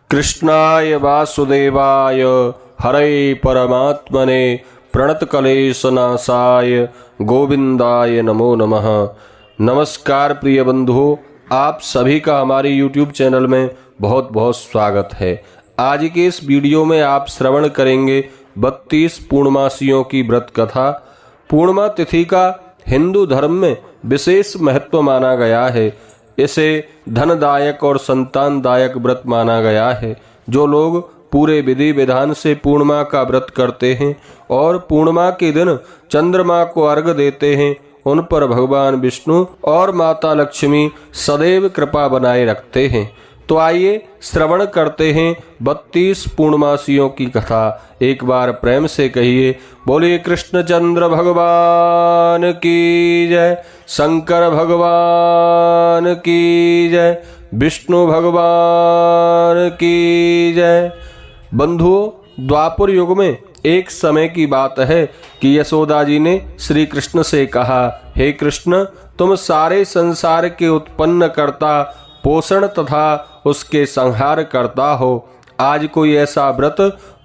कृष्णाय वासुदेवाय हरे परमात्मने प्रणतक्लेशनाशाय गोविंदाय नमो नमः। नमस्कार प्रिय बंधुओं, आप सभी का हमारे YouTube चैनल में बहुत बहुत स्वागत है। आज के इस वीडियो में आप श्रवण करेंगे 32 पूर्णमासियों की व्रत कथा। पूर्णिमा तिथि का हिंदू धर्म में विशेष महत्व माना गया है। इसे धनदायक और संतानदायक व्रत माना गया है। जो लोग पूरे विधि विधान से पूर्णिमा का व्रत करते हैं और पूर्णिमा के दिन चंद्रमा को अर्घ देते हैं, उन पर भगवान विष्णु और माता लक्ष्मी सदैव कृपा बनाए रखते हैं। तो आइए श्रवण करते हैं 32 पूर्णमासियों की कथा। एक बार प्रेम से कहिए, बोलिए कृष्णचंद्र भगवान की जय, शंकर भगवान की जय, विष्णु भगवान की जय। बंधुओं, द्वापर युग में एक समय की बात है कि यशोदा जी ने श्री कृष्ण से कहा, हे कृष्ण, तुम सारे संसार के उत्पन्न करता, पोषण तथा उसके संहार करता हो। आज कोई ऐसा व्रत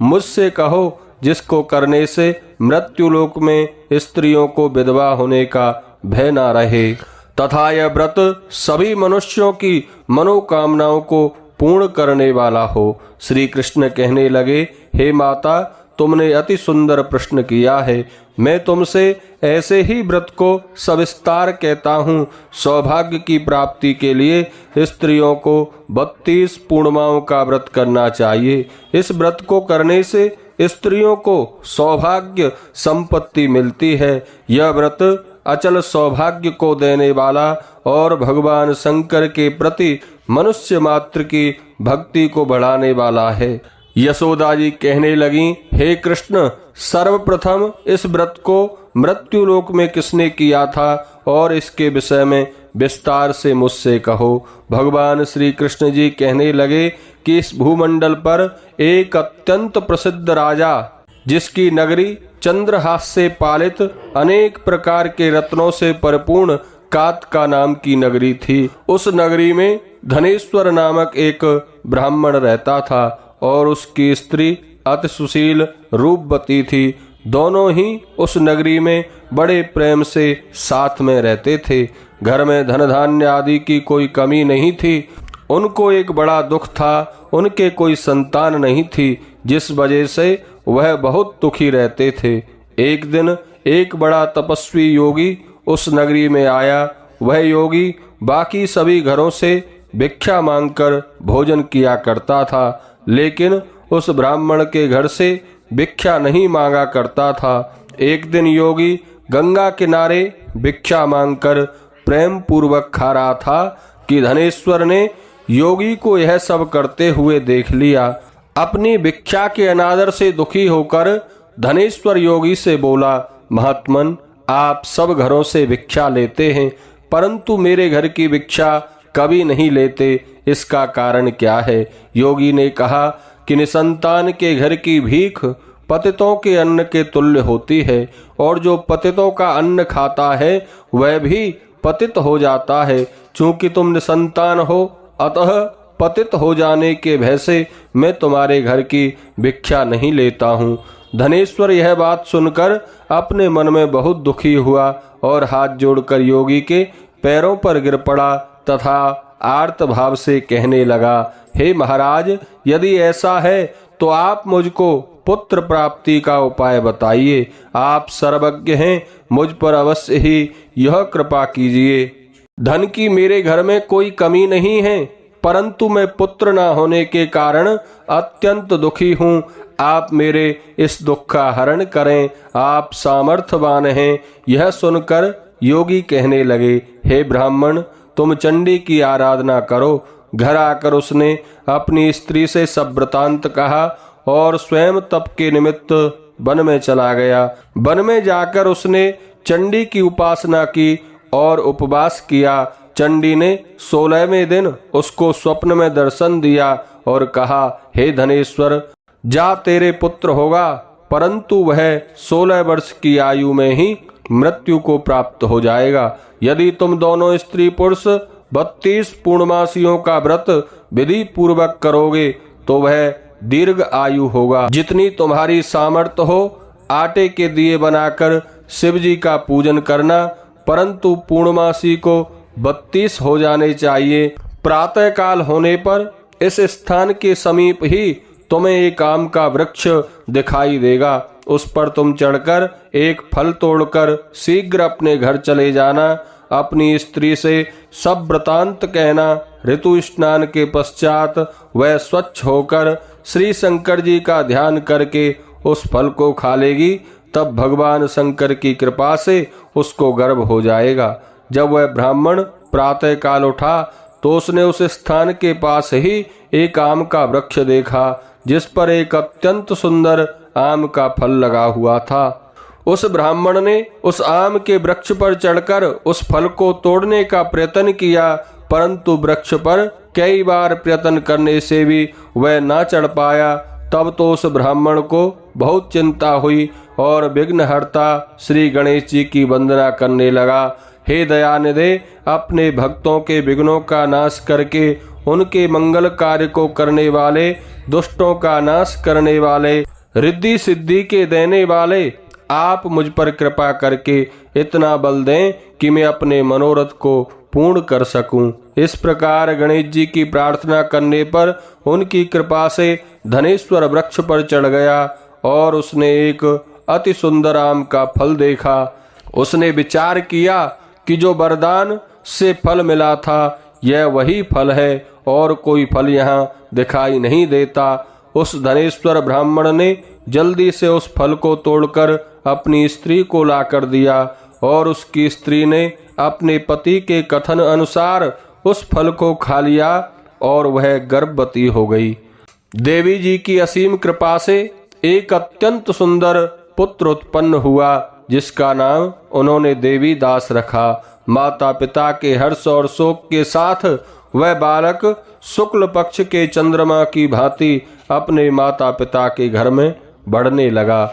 मुझसे कहो जिसको करने से मृत्युलोक में स्त्रियों को विधवा होने का भय ना रहे तथा यह व्रत सभी मनुष्यों की मनोकामनाओं को पूर्ण करने वाला हो। श्री कृष्ण कहने लगे, हे माता, तुमने अति सुंदर प्रश्न किया है। मैं तुमसे ऐसे ही व्रत को सविस्तार कहता हूँ। सौभाग्य की प्राप्ति के लिए स्त्रियों को 32 पूर्णिमाओं का व्रत करना चाहिए। इस व्रत को करने से स्त्रियों को सौभाग्य संपत्ति मिलती है। यह व्रत अचल सौभाग्य को देने वाला और भगवान शंकर के प्रति मनुष्य मात्र की भक्ति को बढ़ाने वाला है। यशोदा जी कहने लगी, हे कृष्ण, सर्वप्रथम इस व्रत को मृत्युलोक में किसने किया था और इसके विषय में विस्तार से मुझसे कहो। भगवान श्री कृष्ण जी कहने लगे कि इस भूमंडल पर एक अत्यंत प्रसिद्ध राजा, जिसकी नगरी चंद्रहास से पालित अनेक प्रकार के रत्नों से परिपूर्ण कात्का नाम की नगरी थी। उस नगरी में धनेश्वर नामक एक ब्राह्मण रहता था और उसकी स्त्री अति सुशील रूपवती थी। दोनों ही उस नगरी में बड़े प्रेम से साथ में रहते थे। घर में धन धान्य आदि की कोई कमी नहीं थी। उनको एक बड़ा दुख था, उनके कोई संतान नहीं थी, जिस वजह से वह बहुत दुखी रहते थे। एक दिन एक बड़ा तपस्वी योगी उस नगरी में आया। वह योगी बाकी सभी घरों से भिक्षा मांगकर भोजन किया करता था, लेकिन उस ब्राह्मण के घर से भिक्षा नहीं मांगा करता था। एक दिन योगी गंगा किनारे भिक्षा मांगकर प्रेम पूर्वक खा रहा था कि धनेश्वर ने योगी को यह सब करते हुए देख लिया। अपनी भिक्षा के अनादर से दुखी होकर धनेश्वर योगी से बोला, महात्मन, आप सब घरों से भिक्षा लेते हैं, परंतु मेरे घर की भिक्षा कभी नहीं लेते, इसका कारण क्या है? योगी ने कहा कि निसंतान के घर की भीख पतितों के अन्न के तुल्य होती है, और जो पतितों का अन्न खाता है वह भी पतित हो जाता है। चूंकि तुम निसंतान हो, अतः पतित हो जाने के भय से मैं तुम्हारे घर की भिक्षा नहीं लेता हूँ। धनेश्वर यह बात सुनकर अपने मन में बहुत दुखी हुआ और हाथ जोड़कर योगी के पैरों पर गिर पड़ा तथा आर्त भाव से कहने लगा, हे महाराज, यदि ऐसा है तो आप मुझको पुत्र प्राप्ति का उपाय बताइए। आप सर्वज्ञ हैं, मुझ पर अवश्य ही यह कृपा कीजिए। धन की मेरे घर में कोई कमी नहीं है, परंतु मैं पुत्र न होने के कारण अत्यंत दुखी हूँ। आप मेरे इस दुख का हरण करें, आप सामर्थ्यवान हैं। यह सुनकर योगी कहने लगे, हे ब्राह्मण, तुम चंडी की आराधना करो। घर आकर उसने अपनी स्त्री से सब वृतांत कहा और स्वयं तप के निमित्त वन में चला गया। वन में जाकर उसने चंडी की उपासना की और उपवास किया। चंडी ने 16वें दिन उसको स्वप्न में दर्शन दिया और कहा, हे धनेश्वर, जा, तेरे पुत्र होगा, परंतु वह 16 वर्ष की आयु में ही मृत्यु को प्राप्त हो जाएगा। यदि तुम दोनों स्त्री पुरुष 32 पूर्णमासियों का व्रत विधि पूर्वक करोगे तो वह दीर्घ आयु होगा। जितनी तुम्हारी सामर्थ्य हो आटे के दिए बनाकर शिव जी का पूजन करना, परंतु पूर्णमासी को 32 हो जाने चाहिए। प्रातः काल होने पर इस स्थान के समीप ही तुम्हें एक आम का वृक्ष दिखाई देगा। उस पर तुम चढ़कर एक फल तोड़कर शीघ्र अपने घर चले जाना। अपनी स्त्री से सब वृतांत कहना। ऋतु स्नान के पश्चात वह स्वच्छ होकर श्री शंकर जी का ध्यान करके उस फल को खा लेगी। तब भगवान शंकर की कृपा से उसको गर्भ हो जाएगा। जब वह ब्राह्मण प्रातः काल उठा तो उसने उस स्थान के पास ही एक आम का वृक्ष देखा, जिस पर एक अत्यंत सुंदर आम का फल लगा हुआ था। उस ब्राह्मण ने उस आम के वृक्ष पर चढ़कर उस फल को तोड़ने का प्रयत्न किया, परंतु वृक्ष पर कई बार प्रयत्न करने से भी वह ना चढ़ पाया। तब तो उस ब्राह्मण को बहुत चिंता हुई और विघ्नहर्ता श्री गणेश जी की वंदना करने लगा। हे दयानिधे, अपने भक्तों के विघ्नों का नाश करके उनके मंगल कार्य को करने वाले, दुष्टों का नाश करने वाले, रिद्धि सिद्धि के देने वाले, आप मुझ पर कृपा करके इतना बल दें कि मैं अपने मनोरथ को पूर्ण कर सकूं। इस प्रकार गणेश जी की प्रार्थना करने पर उनकी कृपा से धनेश्वर वृक्ष पर चढ़ गया और उसने एक अति सुंदर आम का फल देखा। उसने विचार किया कि जो वरदान से फल मिला था यह वही फल है और कोई फल यहाँ दिखाई नहीं देता। उस धनेश्वर ब्राह्मण ने जल्दी से उस फल को तोड़कर अपनी स्त्री को लाकर दिया और उसकी स्त्री ने अपने पति के कथन अनुसार उस फल को खा लिया और वह गर्भवती हो गई। देवी जी की असीम कृपा से एक अत्यंत सुंदर पुत्र उत्पन्न हुआ, जिसका नाम उन्होंने देवी दास रखा। माता पिता के हर्ष और शोक के साथ वह बालक शुक्ल पक्ष के चंद्रमा की भांति अपने माता पिता के घर में बढ़ने लगा।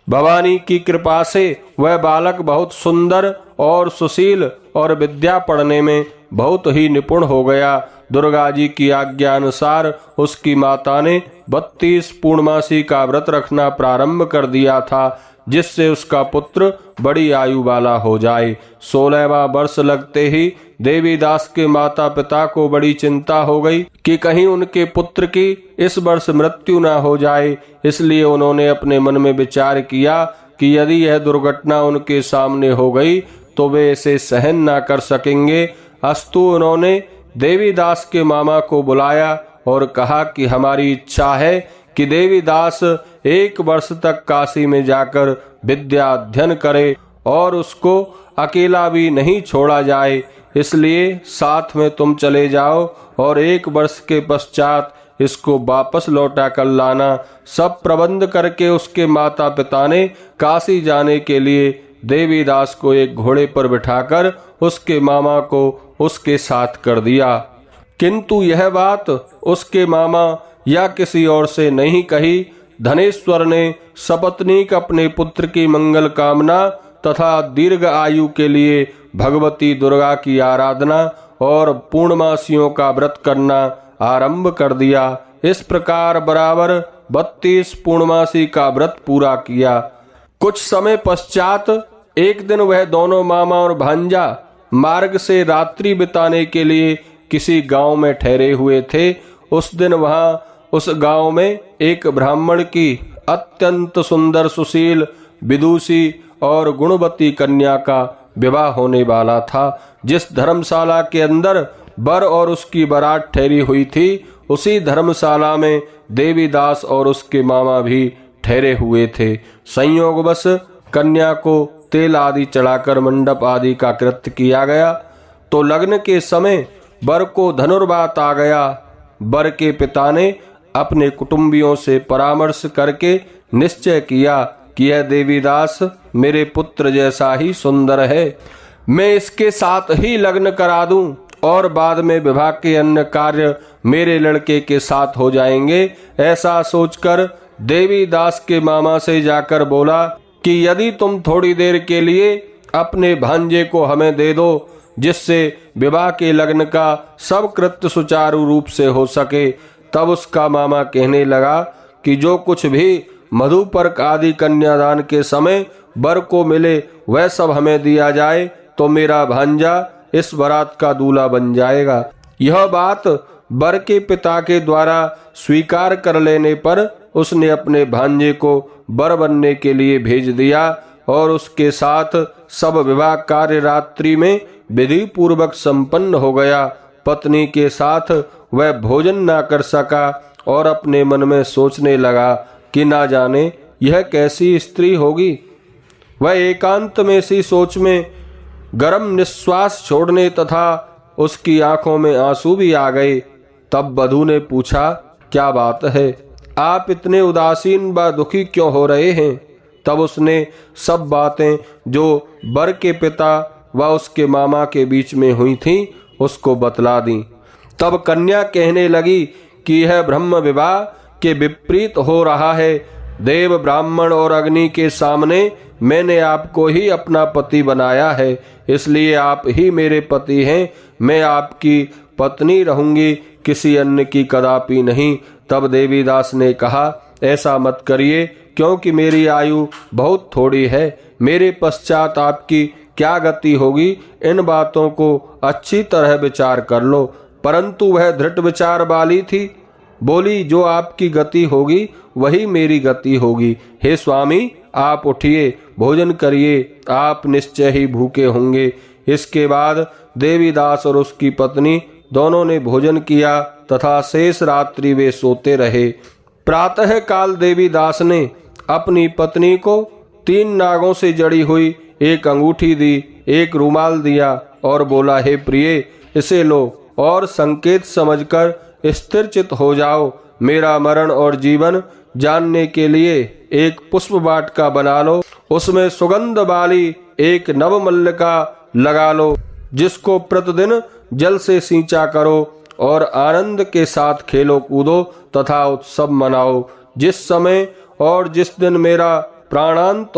भवानी की कृपा से वह बालक बहुत सुंदर और सुशील और विद्या पढ़ने में बहुत ही निपुण हो गया। दुर्गा जी की आज्ञा अनुसार उसकी माता ने 32 पूर्णमासी का व्रत रखना प्रारंभ कर दिया था, जिससे उसका पुत्र बड़ी आयु वाला हो जाए। 16वां वर्ष लगते ही देवीदास के माता पिता को बड़ी चिंता हो गई कि कहीं उनके पुत्र की इस वर्ष मृत्यु न हो जाए। इसलिए उन्होंने अपने मन में विचार किया कि यदि यह दुर्घटना उनके सामने हो गई तो वे इसे सहन ना कर सकेंगे। अस्तु उन्होंने देवीदास के मामा को बुलाया और कहा कि हमारी इच्छा है कि देवीदास 1 वर्ष तक काशी में जाकर विद्या अध्ययन करे और उसको अकेला भी नहीं छोड़ा जाए। इसलिए साथ में तुम चले जाओ और 1 वर्ष के पश्चात इसको वापस लौटा कर लाना। सब प्रबंध करके उसके माता पिता ने काशी जाने के लिए देवीदास को एक घोड़े पर बिठाकर उसके मामा को उसके साथ कर दिया। किंतु यह बात उसके मामा या किसी और से नहीं कही। धनेश्वर ने सपत्नीक अपने पुत्र की मंगल कामना तथा दीर्घ आयु के लिए भगवती दुर्गा की आराधना और पूर्णमासियों का व्रत करना आरंभ कर दिया। इस प्रकार बराबर 32 पूर्णमासी का व्रत पूरा किया। कुछ समय पश्चात एक दिन वह दोनों मामा और भांजा मार्ग से रात्रि बिताने के लिए किसी गांव में ठहरे हुए थे। उस दिन वहां उस गांव में एक ब्राह्मण की अत्यंत सुंदर सुशील विदुषी और गुणवती कन्या का विवाह होने वाला था। जिस धर्मशाला के अंदर वर और उसकी बारात ठहरी हुई थी, उसी धर्मशाला में देवीदास और उसके मामा भी ठहरे हुए थे। संयोगवश कन्या को तेल आदि चढ़ाकर मंडप आदि का कृत्य किया गया तो लग्न के समय वर को धनुर्वात आ गया। वर के पिता ने अपने कुटुंबियों से परामर्श करके निश्चय किया कि यह देवीदास मेरे पुत्र जैसा ही सुंदर है, मैं इसके साथ ही लग्न करा दूं और बाद में विवाह के अन्य कार्य मेरे लड़के के साथ हो जाएंगे। ऐसा सोचकर देवीदास के मामा से जाकर बोला कि यदि तुम थोड़ी देर के लिए अपने भांजे को हमें दे दो, जिससे विवाह के लग्न का सब कृत्य सुचारू रूप से हो सके, तब उसका मामा कहने लगा कि जो कुछ भी मधुपर्क आदि कन्यादान के समय वर को मिले वह सब हमें दिया जाए तो मेरा भांजा इस बारात का दूल्हा बन जाएगा। यह बात वर के पिता के द्वारा स्वीकार कर लेने पर उसने अपने भांजे को वर बनने के लिए भेज दिया और उसके साथ सब विवाह कार्य रात्रि में विधि पूर्वक संपन्न हो गया। पत्नी के साथ वह भोजन ना कर सका और अपने मन में सोचने लगा कि ना जाने यह कैसी स्त्री होगी। वह एकांत में सी सोच में गर्म निश्वास छोड़ने तथा उसकी आंखों में आंसू भी आ गए। तब वधू ने पूछा, क्या बात है, आप इतने उदासीन व दुखी क्यों हो रहे हैं? तब उसने सब बातें जो वर के पिता व उसके मामा के बीच में हुई थीं उसको बतला दी। तब कन्या कहने लगी कि यह ब्रह्म विवाह के विपरीत हो रहा है। देव, ब्राह्मण और अग्नि के सामने मैंने आपको ही अपना पति बनाया है, इसलिए आप ही मेरे पति हैं। मैं आपकी पत्नी रहूंगी, किसी अन्य की कदापि नहीं। तब देवीदास ने कहा, ऐसा मत करिए, क्योंकि मेरी आयु बहुत थोड़ी है। मेरे पश्चात आपकी क्या गति होगी, इन बातों को अच्छी तरह विचार कर लो। परंतु वह दृढ़ विचार वाली थी, बोली, जो आपकी गति होगी वही मेरी गति होगी। हे स्वामी, आप उठिए, भोजन करिए, आप निश्चय ही भूखे होंगे। इसके बाद देवीदास और उसकी पत्नी दोनों ने भोजन किया तथा शेष रात्रि वे सोते रहे। प्रातः काल देवीदास ने अपनी पत्नी को 3 नागों से जड़ी हुई एक अंगूठी दी, एक रुमाल दिया और बोला, हे प्रिय, इसे लो और संकेत समझकर स्थिरचित हो जाओ। मेरा मरण और जीवन जानने के लिए एक पुष्प वाटिका बना लो, उसमें सुगंध वाली एक नवमल्लिका लगा लो, जिसको प्रतिदिन जल से सींचा करो और आनंद के साथ खेलो कूदो तथा उत्सव मनाओ। जिस समय और जिस दिन मेरा प्राणांत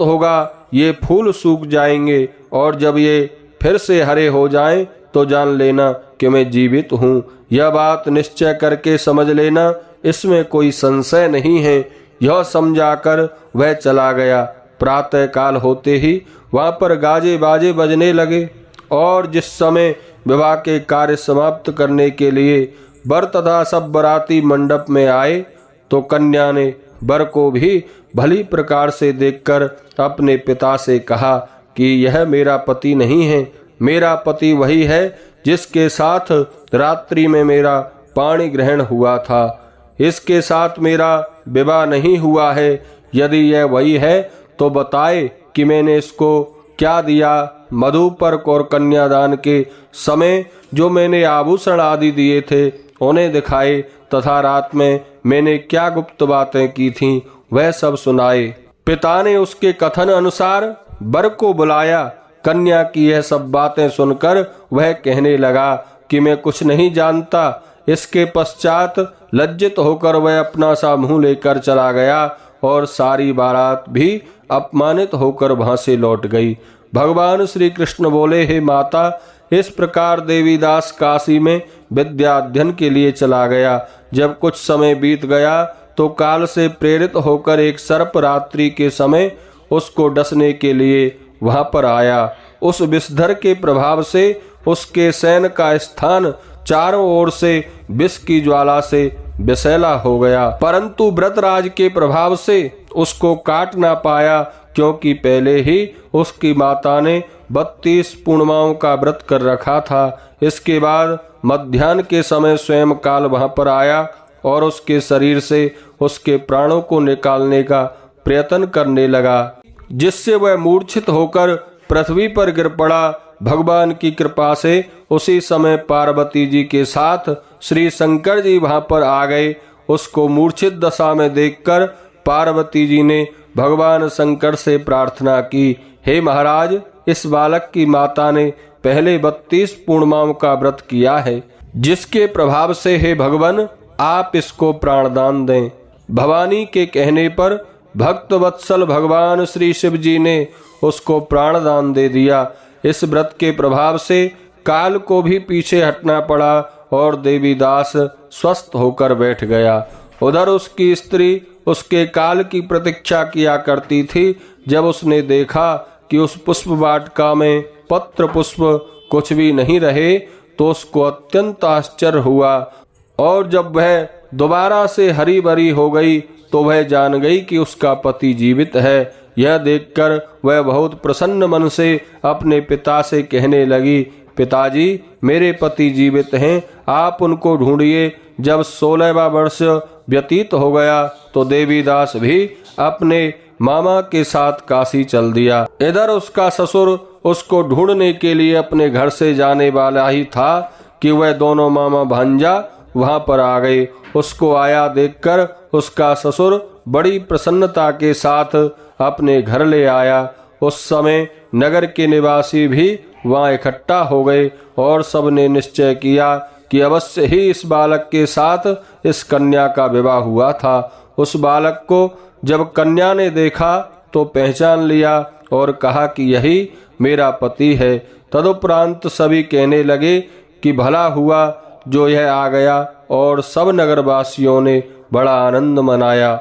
होगा ये फूल सूख जाएंगे और जब ये फिर से हरे हो जाएं तो जान लेना कि मैं जीवित हूँ। यह बात निश्चय करके समझ लेना, इसमें कोई संशय नहीं है। यह समझाकर वह चला गया। प्रातः काल होते ही वहां पर गाजे बाजे बजने लगे और जिस समय विवाह के कार्य समाप्त करने के लिए वर तथा सब बराती मंडप में आए तो कन्या ने वर को भी भली प्रकार से देखकर अपने पिता से कहा कि यह मेरा पति नहीं है, मेरा पति वही है जिसके साथ रात्रि में मेरा पाणी ग्रहण हुआ था। इसके साथ मेरा विवाह नहीं हुआ है। यदि यह वही है तो बताए कि मैंने इसको क्या दिया। मधुपर्क और कन्यादान के समय जो मैंने आभूषण आदि दिए थे उन्हें दिखाए तथा रात में मैंने क्या गुप्त बातें की थीं वह सब सुनाए। पिता ने उसके कथन अनुसार वर को बुलाया। कन्या की यह सब बातें सुनकर वह कहने लगा कि मैं कुछ नहीं जानता। इसके पश्चात लज्जित होकर वह अपना सा मुंह लेकर चला गया और सारी बारात भी अपमानित होकर वहां से लौट गई। भगवान श्री कृष्ण बोले, हे माता, इस प्रकार देवीदास काशी में विद्या अध्ययन के लिए चला गया। जब कुछ समय बीत गया तो काल से प्रेरित होकर एक सर्प रात्रि के समय उसको डसने के लिए वहां पर आया। उस विषधर के प्रभाव से उसके शयन का स्थान चारों ओर से विष की ज्वाला से विषैला हो गया, परंतु व्रतराज के प्रभाव से उसको काट ना पाया, क्योंकि पहले ही उसकी माता ने 32 पूर्णिमाओं का व्रत कर रखा था। इसके बाद मध्याह्न के समय स्वयं काल वहां पर आया और उसके शरीर से उसके प्राणों को निकालने का प्रयत्न करने लगा, जिससे वह मूर्छित होकर पृथ्वी पर गिर पड़ा। भगवान की कृपा से उसी समय पार्वती जी के साथ श्री शंकर जी वहां पर आ गए। उसको मूर्छित दशा में देखकर पार्वती जी ने भगवान शंकर से प्रार्थना की, हे महाराज, इस बालक की माता ने पहले 32 पूर्णिमाओं का व्रत किया है, जिसके प्रभाव से हे भगवान आप इसको प्राणदान दें। भवानी के कहने पर भक्त वत्सल भगवान श्री शिव जी ने उसको प्राणदान दे दिया। इस व्रत के प्रभाव से काल को भी पीछे हटना पड़ा और देवीदास स्वस्थ होकर बैठ गया। उधर उसकी स्त्री उसके काल की प्रतीक्षा किया करती थी। जब उसने देखा कि उस पुष्प वाटिका में पत्र पुष्प कुछ भी नहीं रहे तो उसको अत्यंत आश्चर्य हुआ, और जब वह दोबारा से हरी भरी हो गई तो वह जान गई कि उसका पति जीवित है। यह देखकर वह बहुत प्रसन्न मन से अपने पिता से कहने लगी, पिताजी, मेरे पति जीवित हैं, आप उनको ढूंढिए। जब 16वां वर्ष व्यतीत हो गया तो देवीदास भी अपने मामा के साथ काशी चल दिया। इधर उसका ससुर उसको ढूंढने के लिए अपने घर से जाने वाला ही था कि वह दोनों मामा भांजा वहां पर आ गए। उसको आया देखकर उसका ससुर बड़ी प्रसन्नता के साथ अपने घर ले आया। उस समय नगर के निवासी भी वहां इकट्ठा हो गए और सबने निश्चय किया कि अवश्य ही इस बालक के साथ इस कन्या का विवाह हुआ था। उस बालक को जब कन्या ने देखा तो पहचान लिया और कहा कि यही मेरा पति है। तदुपरांत सभी कहने लगे कि भला हुआ जो यह आ गया, और सब नगरवासियों ने बड़ा आनंद मनाया।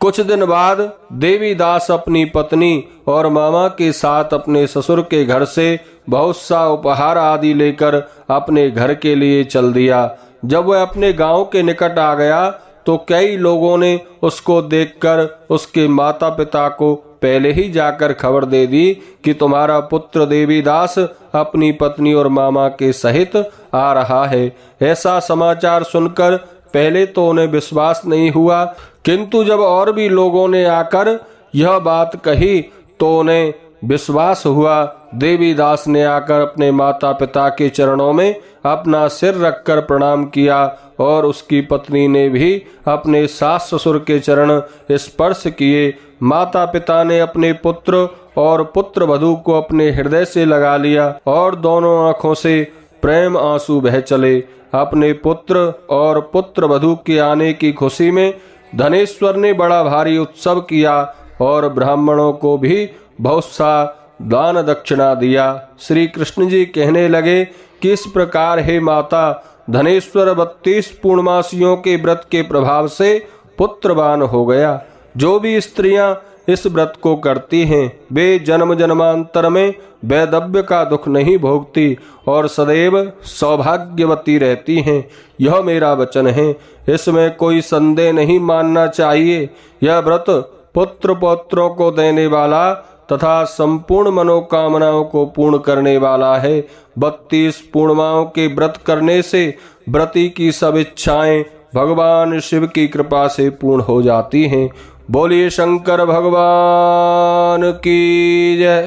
कुछ दिन बाद देवीदास अपनी पत्नी और मामा के साथ अपने ससुर के घर से बहुत सा उपहार आदि लेकर अपने घर के लिए चल दिया। जब वह अपने गांव के निकट आ गया तो कई लोगों ने उसको देखकर उसके माता पिता को पहले ही जाकर खबर दे दी कि तुम्हारा पुत्र देवीदास अपनी पत्नी और मामा के सहित आ रहा है। ऐसा समाचार सुनकर पहले तो उन्हें विश्वास नहीं हुआ, किंतु जब और भी लोगों ने आकर यह बात कही तो उन्हें विश्वास हुआ। देवीदास ने आकर अपने माता पिता के चरणों में अपना सिर रखकर प्रणाम किया और उसकी पत्नी ने भी अपने सास ससुर के चरण स्पर्श किए। माता पिता ने अपने पुत्र और पुत्र वधू को अपने हृदय से लगा लिया और दोनों आंखों से प्रेम आंसू बह चले। अपने पुत्र और पुत्र वधू के आने की खुशी में धनेश्वर ने बड़ा भारी उत्सव किया और ब्राह्मणों को भी बहुत सा दान दक्षिणा दिया। श्री कृष्ण जी कहने लगे कि इस प्रकार हे माता, धनेश्वर 32 पूर्णमासियों के व्रत के प्रभाव से पुत्रवान हो गया। जो भी स्त्रियां इस व्रत को करती हैं वे जन्म जन्मांतर में वैधव्य का दुख नहीं भोगती और सदैव सौभाग्यवती रहती हैं। यह मेरा वचन है, इसमें कोई संदेह नहीं मानना चाहिए। यह व्रत पुत्र पौत्रों को देने वाला तथा संपूर्ण मनोकामनाओं को पूर्ण करने वाला है। 32 पूर्णिमाओं के व्रत करने से व्रती की सब इच्छाएं भगवान शिव की कृपा से पूर्ण हो जाती हैं। बोलिए शंकर भगवान की जय।